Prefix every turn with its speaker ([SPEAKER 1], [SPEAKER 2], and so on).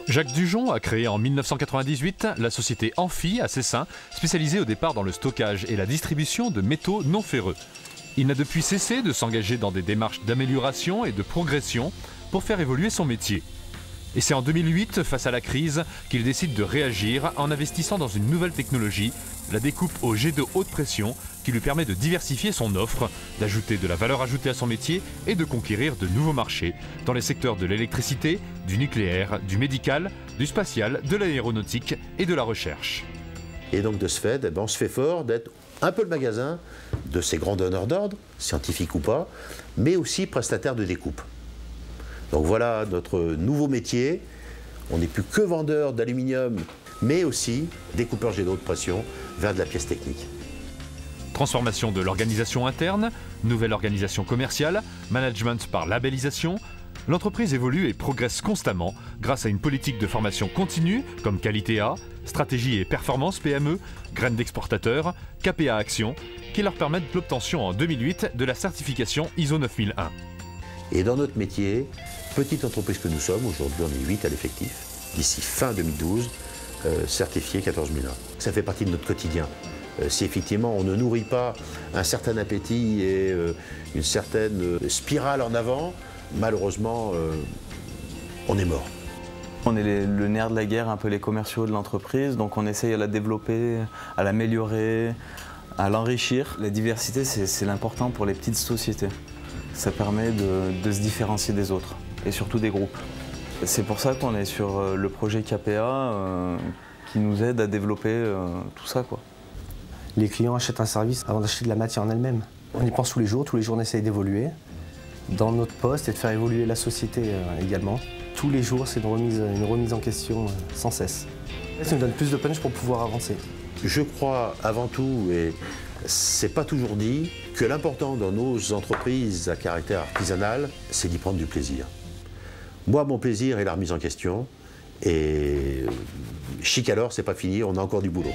[SPEAKER 1] Jacques Dujon a créé en 1998 la société Amphi à Cessin, spécialisée au départ dans le stockage et la distribution de métaux non ferreux. Il n'a depuis cessé de s'engager dans des démarches d'amélioration et de progression pour faire évoluer son métier. Et c'est en 2008, face à la crise, qu'il décide de réagir en investissant dans une nouvelle technologie, la découpe au jet de haute pression, qui lui permet de diversifier son offre, d'ajouter de la valeur ajoutée à son métier et de conquérir de nouveaux marchés dans les secteurs de l'électricité, du nucléaire, du médical, du spatial, de l'aéronautique et de la recherche.
[SPEAKER 2] Et donc de ce fait, on se fait fort d'être un peu le magasin de ces grands donneurs d'ordre, scientifiques ou pas, mais aussi prestataires de découpe. Donc voilà notre nouveau métier. On n'est plus que vendeur d'aluminium, mais aussi découpeur jet de haute pression vers de la pièce technique.
[SPEAKER 1] Transformation de l'organisation interne, nouvelle organisation commerciale, management par labellisation, l'entreprise évolue et progresse constamment grâce à une politique de formation continue comme Qualité A, stratégie et performance PME, graines d'exportateurs, KPA Action, qui leur permettent l'obtention en 2008 de la certification ISO 9001.
[SPEAKER 2] Et dans notre métier, petite entreprise que nous sommes, aujourd'hui on est 8 à l'effectif, d'ici fin 2012, certifié 14001. Ça fait partie de notre quotidien. Si effectivement on ne nourrit pas un certain appétit et une certaine spirale en avant, malheureusement on est mort.
[SPEAKER 3] On est le nerf de la guerre, un peu les commerciaux de l'entreprise, donc on essaye à la développer, à l'améliorer, à l'enrichir. La diversité, c'est l'important pour les petites sociétés. Ça permet de se différencier des autres, et surtout des groupes. C'est pour ça qu'on est sur le projet KPA qui nous aide à développer tout ça, quoi.
[SPEAKER 4] Les clients achètent un service avant d'acheter de la matière en elle-même. On y pense tous les jours on essaye d'évoluer dans notre poste et de faire évoluer la société également. Tous les jours, c'est une remise en question sans cesse. Ça nous donne plus de punch pour pouvoir avancer.
[SPEAKER 2] Je crois avant tout, et c'est pas toujours dit, que l'important dans nos entreprises à caractère artisanal, c'est d'y prendre du plaisir. Moi, mon plaisir est la remise en question, et chic alors, c'est pas fini, on a encore du boulot.